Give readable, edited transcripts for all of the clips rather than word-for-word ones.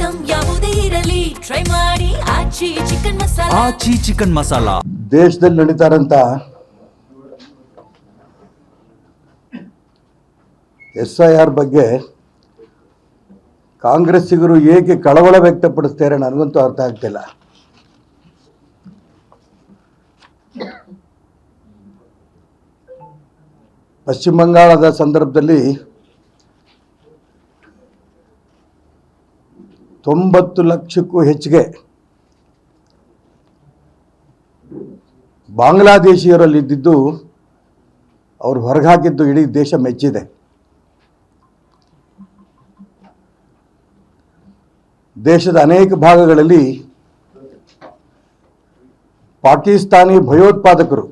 Item ಯಾವುದೇ ಇರಲಿ try ಮಾಡಿ ಆಚಿ ಚಿಕನ್ ಮಸಾಲಾ. ಆಚಿ ಚಿಕನ್ ಮಸಾಲಾ. ದೇಶದಲ್ಲಿ ನಡೀತಾರಂತ SIR ಬಗ್ಗೆ ಕಾಂಗ್ರೆಸ್ಸಿಗರು ಏಕೆ ಕಳವಳ ವ್ಯಕ್ತಪಡಿಸ್ತಾರೆ ನನಗಂತೂ ಅರ್ಥ ಆಗ್ತಿಲ್ಲ. ಪಶ್ಚಿಮ ಬಂಗಾಳದ ಸಂದರ್ಭದಲ್ಲಿ 90 ಲಕ್ಷಕ್ಕೂ ಹೆಚ್ಚಿಗೆ ಬಾಂಗ್ಲಾದೇಶಿಯರಲ್ಲಿದ್ದು ಅವರು ಹೊರಗಾಕಿದ್ದು ಇಡೀ ದೇಶ ಮೆಚ್ಚಿದೆ. ದೇಶದ ಅನೇಕ ಭಾಗಗಳಲ್ಲಿ ಪಾಕಿಸ್ತಾನಿ ಭಯೋತ್ಪಾದಕರು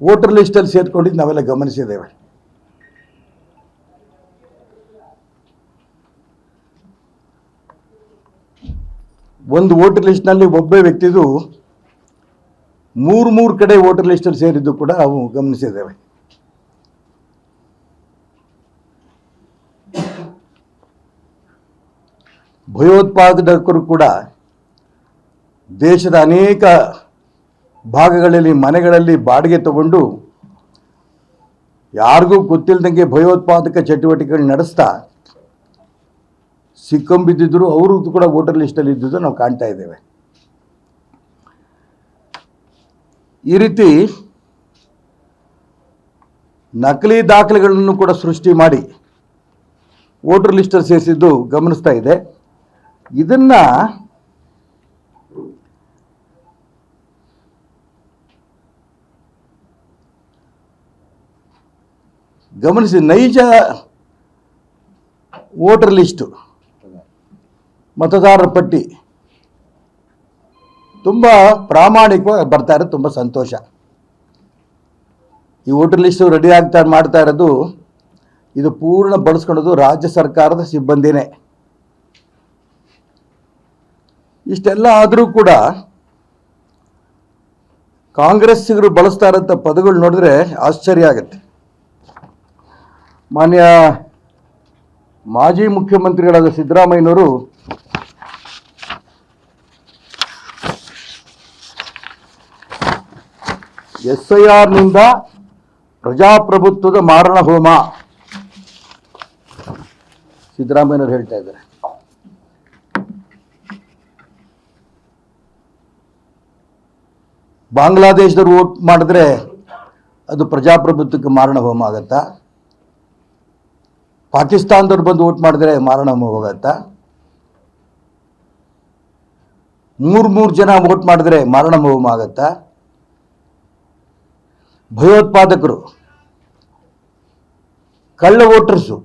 ವೋಟರ್ ಲಿಸ್ಟಲ್ಲಿ ಸೇರ್ಕೊಂಡಿದ್ದು ನಾವೆಲ್ಲ ಗಮನಿಸಿದ್ದೇವೆ. ಒಂದು ವೋಟರ್ ಲಿಸ್ಟ್ನಲ್ಲಿ ಒಬ್ಬ ವ್ಯಕ್ತಿದು ಮೂರು ಕಡೆ ವೋಟರ್ ಲಿಸ್ಟಲ್ಲಿ ಸೇರಿದ್ದು ಕೂಡ ನಾವು ಗಮನಿಸಿದ್ದೇವೆ. ಭಯೋತ್ಪಾದಕರು ಕೂಡ ದೇಶದ ಅನೇಕ ಭಾಗಗಳಲ್ಲಿ ಮನೆಗಳಲ್ಲಿ ಬಾಡಿಗೆ ತಗೊಂಡು ಯಾರಿಗೂ ಗೊತ್ತಿಲ್ಲದಂಗೆ ಭಯೋತ್ಪಾದಕ ಚಟುವಟಿಕೆಗಳು ನಡೆಸ್ತಾ ಸಿಕ್ಕೊಂಬಿದ್ದಿದ್ರು. ಅವರು ಕೂಡ ವೋಟರ್ ಲಿಸ್ಟಲ್ಲಿ ಇದ್ದುದು ನಾವು ಕಾಣ್ತಾ ಇದ್ದೇವೆ. ಈ ರೀತಿ ನಕಲಿ ದಾಖಲೆಗಳನ್ನು ಕೂಡ ಸೃಷ್ಟಿ ಮಾಡಿ ವೋಟರ್ ಲಿಸ್ಟಲ್ಲಿ ಸೇರಿಸಿದ್ದು ಗಮನಿಸ್ತಾ ಇದೆ. ಇದನ್ನ ಗಮನಿಸಿ, ನೈಜ ವೋಟರ್ ಲಿಸ್ಟು ಮತದಾರರ ಪಟ್ಟಿ ತುಂಬ ಪ್ರಾಮಾಣಿಕವಾಗಿ ಬರ್ತಾ ಇರೋದು ತುಂಬ ಸಂತೋಷ. ಈ ವೋಟರ್ ಲಿಸ್ಟು ರೆಡಿ ಮಾಡ್ತಾ ಇರೋದು ಇದು ಪೂರ್ಣ ಬಳಸ್ಕೊಳ್ಳೋದು ರಾಜ್ಯ ಸರ್ಕಾರದ ಸಿಬ್ಬಂದಿನೇ. ಇಷ್ಟೆಲ್ಲ ಆದರೂ ಕೂಡ ಕಾಂಗ್ರೆಸ್ಸಿಗರು ಬಳಸ್ತಾ ಇರೋಂಥ ಪದಗಳು ನೋಡಿದ್ರೆ ಆಶ್ಚರ್ಯ ಆಗುತ್ತೆ. ಮಾನ್ಯ ಮಾಜಿ ಮುಖ್ಯಮಂತ್ರಿಗಳಾದ ಸಿದ್ದರಾಮಯ್ಯನವರು SIRನಿಂದ ಪ್ರಜಾಪ್ರಭುತ್ವದ ಮಾರಣ ಹೋಮ ಸಿದ್ದರಾಮಯ್ಯನವರು ಹೇಳ್ತಾ ಇದ್ದಾರೆ. ಬಾಂಗ್ಲಾದೇಶದವ್ರು ವೋಟ್ ಮಾಡಿದ್ರೆ ಅದು ಪ್ರಜಾಪ್ರಭುತ್ವಕ್ಕೆ ಮಾರಣ ಹೋಮ ಆಗತ್ತಾ? ಪಾಕಿಸ್ತಾನದವ್ರು ಬಂದು ವೋಟ್ ಮಾಡಿದ್ರೆ ಮಾರಣ ಹೋಮ ಹೋಗತ್ತಾ? ಮೂರು ಜನ ವೋಟ್ ಮಾಡಿದ್ರೆ ಮಾರಣ ಹೋಮ ಆಗತ್ತಾ? ಭಯೋತ್ಪಾದಕರು, ಕಳ್ಳ ವೋಟರ್ಸು,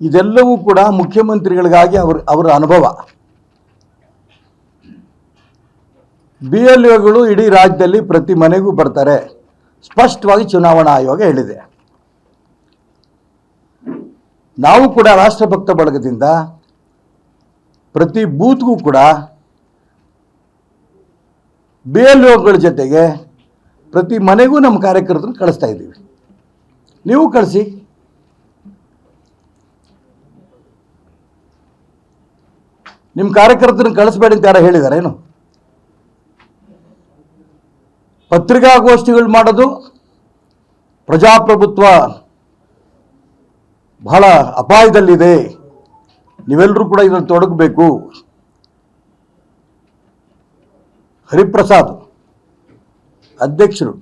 ಇದೆಲ್ಲವೂ ಕೂಡ ಮುಖ್ಯಮಂತ್ರಿಗಳಿಗಾಗಿ ಅವರ ಅನುಭವ. BLOಗಳು ಇಡೀ ರಾಜ್ಯದಲ್ಲಿ ಪ್ರತಿ ಮನೆಗೂ ಬರ್ತಾರೆ, ಸ್ಪಷ್ಟವಾಗಿ ಚುನಾವಣಾ ಆಯೋಗ ಹೇಳಿದೆ. ನಾವು ಕೂಡ ರಾಷ್ಟ್ರಭಕ್ತ ಬಳಗದಿಂದ ಪ್ರತಿ ಬೂತ್ಗೂ ಕೂಡ BLOಗಳ ಜೊತೆಗೆ ಪ್ರತಿ ಮನೆಗೂ ನಮ್ಮ ಕಾರ್ಯಕರ್ತರನ್ನು ಕಳಿಸ್ತಾ ಇದ್ದೀವಿ. ನೀವು ಕಳಿಸಿ. ನಿಮ್ಮ ಕಾರ್ಯಕರ್ತರನ್ನು ಕಳಿಸ್ಬೇಡಿ ಅಂತ ಯಾರು ಹೇಳಿದಾರೇನು? ಪತ್ರಿಕಾಗೋಷ್ಠಿಗಳು ಮಾಡೋದು ಪ್ರಜಾಪ್ರಭುತ್ವ ಬಹಳ ಅಪಾಯದಲ್ಲಿದೆ, ನೀವೆಲ್ಲರೂ ಕೂಡ ಇದನ್ನು ತೊಡಗಬೇಕು. ಹರಿಪ್ರಸಾದ್ ಅಧ್ಯಕ್ಷರು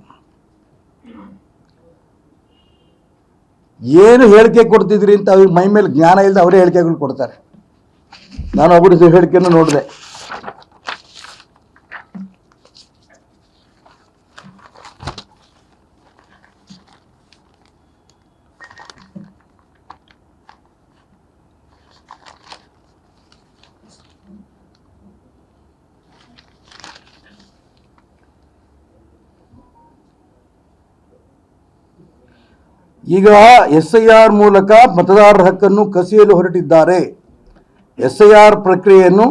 ಏನು ಹೇಳಿಕೆ ಕೊಡ್ತಿದ್ರಿ ಅಂತ ಅವ್ರಿಗೆ ಮೈ ಮೇಲೆ ಜ್ಞಾನ ಇಲ್ಲದೆ ಅವರೇ ಹೇಳಿಕೆಗಳು ಕೊಡ್ತಾರೆ. ನಾನು ಒಬ್ಬರು ಹೇಳಿಕೆಯನ್ನು ನೋಡಿದೆ. ಈಗ SIR ಮೂಲಕ ಮತದಾರರ ಹಕ್ಕನ್ನು ಕಸಿಯಲು ಹೊರಟಿದ್ದಾರೆ. SIR ಪ್ರಕ್ರಿಯೆಯನ್ನು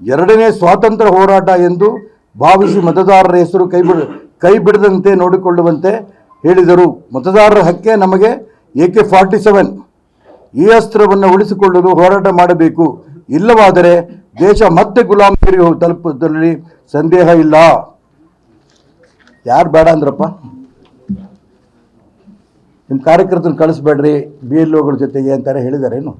ಎರಡನೇ ಸ್ವಾತಂತ್ರ್ಯ ಹೋರಾಟ ಎಂದು ಭಾವಿಸಿ ಮತದಾರರ ಹೆಸರು ಕೈ ಬಿಡದಂತೆ ನೋಡಿಕೊಳ್ಳುವಂತೆ ಹೇಳಿದರು. ಮತದಾರರ ಹಕ್ಕೆ ನಮಗೆ AK-47 ಈ ಅಸ್ತ್ರವನ್ನು ಉಳಿಸಿಕೊಳ್ಳಲು ಹೋರಾಟ ಮಾಡಬೇಕು. ಇಲ್ಲವಾದರೆ ದೇಶ ಮತ್ತೆ ಗುಲಾಮಗಿರಿ ತಲುಪುವುದರಲ್ಲಿ ಸಂದೇಹ ಇಲ್ಲ. ಯಾರು ಬೇಡ ಅಂದ್ರಪ್ಪ? ನಿಮ್ಮ ಕಾರ್ಯಕರ್ತನ ಕಳಿಸ್ಬೇಡ್ರಿ BLOಗಳ ಜೊತೆಗೆ ಅಂತಾರೆ ಹೇಳಿದಾರೇನು?